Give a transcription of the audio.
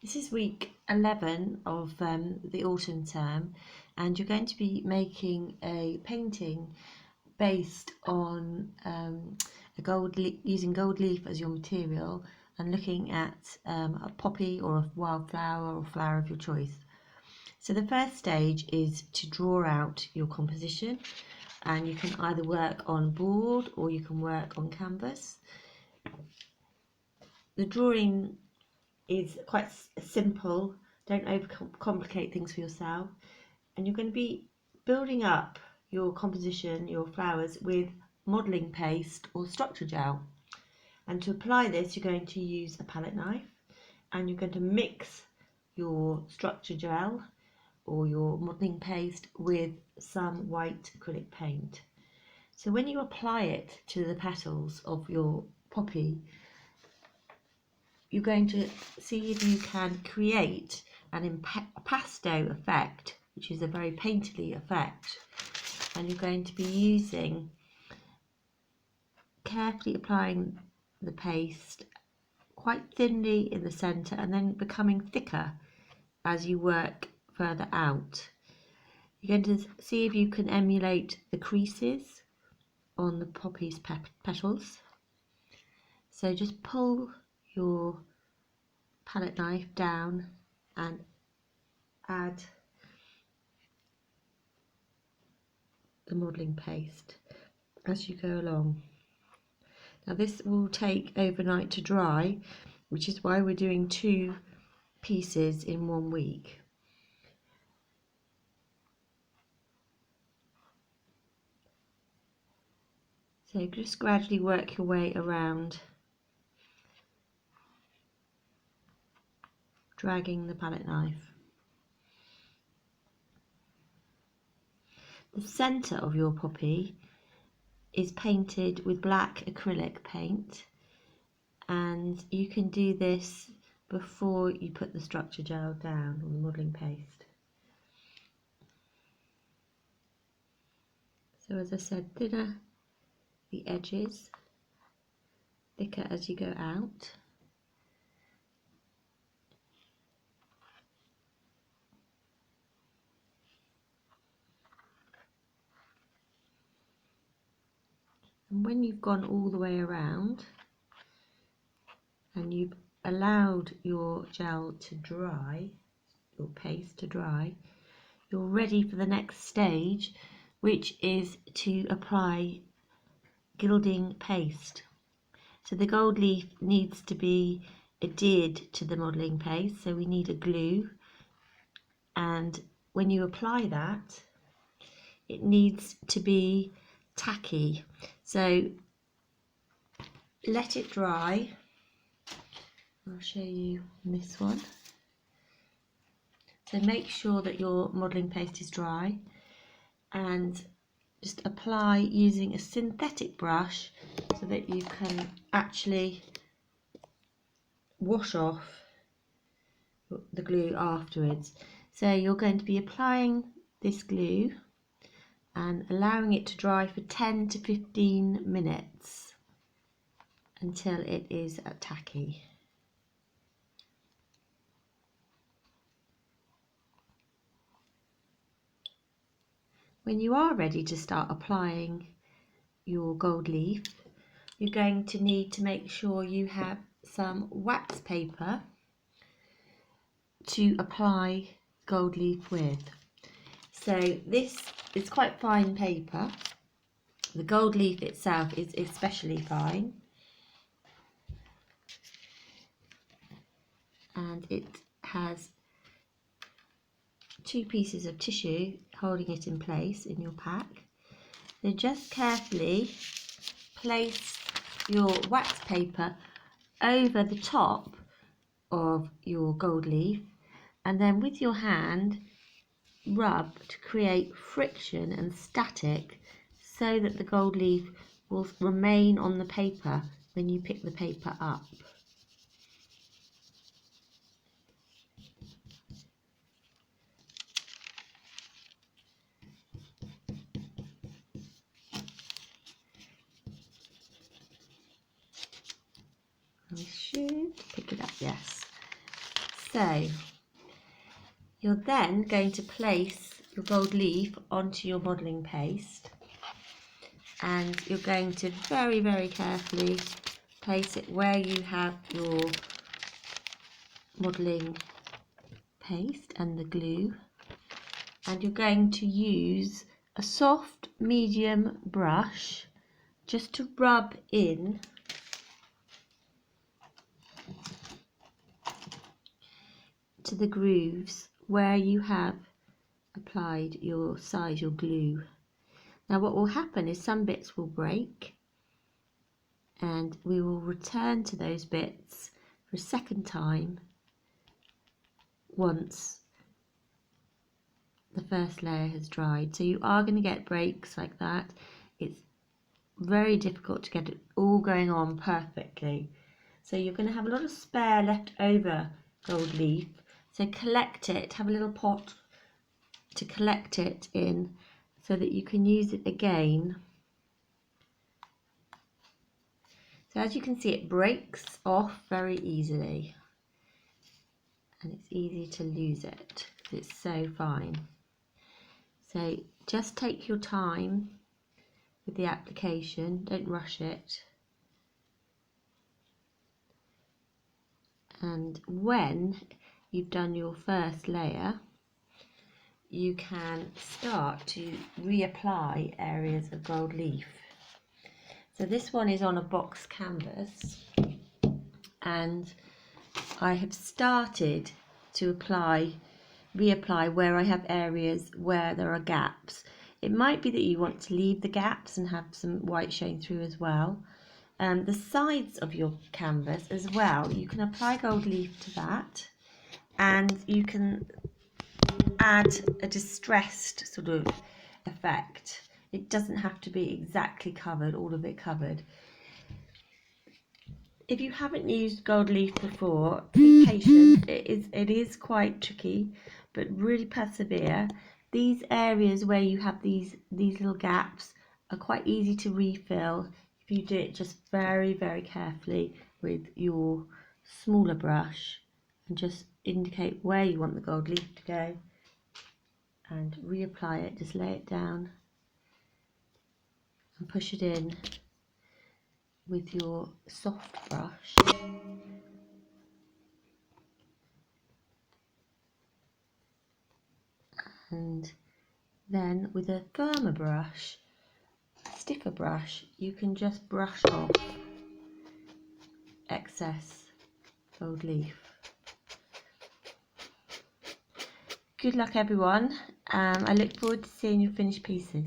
This is week 11 of the autumn term, and you're going to be making a painting based on using gold leaf as your material and looking at a poppy or a wildflower or flower of your choice. So the first stage is to draw out your composition, and you can either work on board or you can work on canvas. The drawing is quite simple. Don't overcomplicate things for yourself. And you're going to be building up your composition, your flowers, with modelling paste or structure gel. And to apply this, you're going to use a palette knife, and you're going to mix your structure gel or your modelling paste with some white acrylic paint. So when you apply it to the petals of your poppy, you're going to see if you can create an impasto effect, which is a very painterly effect. And you're going to be carefully applying the paste quite thinly in the centre and then becoming thicker as you work further out. You're going to see if you can emulate the creases on the poppy's petals. So just pull your palette knife down and add the modelling paste as you go along. Now this will take overnight to dry, which is why we're doing 2 pieces in 1 week. So just gradually work your way around, dragging the palette knife. The centre of your poppy is painted with black acrylic paint, and you can do this before you put the structure gel down or the modelling paste. So as I said, thinner the edges, thicker as you go out. And when you've gone all the way around and you've allowed your gel to dry, your paste to dry, you're ready for the next stage, which is to apply gilding paste. So the gold leaf needs to be adhered to the modelling paste, so we need a glue, and when you apply that, it needs to be tacky. So let it dry. I'll show you this one. So make sure that your modelling paste is dry, and just apply using a synthetic brush so that you can actually wash off the glue afterwards. So you're going to be applying this glue and allowing it to dry for 10 to 15 minutes until it is tacky. When you are ready to start applying your gold leaf, you're going to need to make sure you have some wax paper to apply gold leaf with. So this is quite fine paper. The gold leaf itself is especially fine, and it has 2 pieces of tissue holding it in place in your pack. So just carefully place your wax paper over the top of your gold leaf, and then with your hand rub to create friction and static so that the gold leaf will remain on the paper when you pick the paper up. I should pick it up, yes. So you're then going to place your gold leaf onto your modelling paste, and you're going to very, very carefully place it where you have your modelling paste and the glue, and you're going to use a soft medium brush just to rub in to the grooves where you have applied your your glue. Now what will happen is some bits will break, and we will return to those bits for a second time once the first layer has dried. So you are going to get breaks like that. It's very difficult to get it all going on perfectly. So you're going to have a lot of spare left over gold leaf. So collect it, have a little pot to collect it in so that you can use it again. So as you can see, it breaks off very easily, and it's easy to lose it because it's so fine. So just take your time with the application, don't rush it. And when you've done your first layer, you can start to reapply areas of gold leaf. So this one is on a box canvas, and I have started to reapply where I have areas where there are gaps. It might be that you want to leave the gaps and have some white showing through as well. The sides of your canvas as well, you can apply gold leaf to that, and you can add a distressed sort of effect. It doesn't have to be exactly covered, all of it covered. If you haven't used gold leaf before, be patient. It is quite tricky, but really persevere. These areas where you have these little gaps are quite easy to refill if you do it just very, very carefully with your smaller brush, and just indicate where you want the gold leaf to go and reapply it. Just lay it down and push it in with your soft brush. And then with a firmer brush, a stiffer brush, you can just brush off excess gold leaf. Good luck everyone. I look forward to seeing your finished pieces.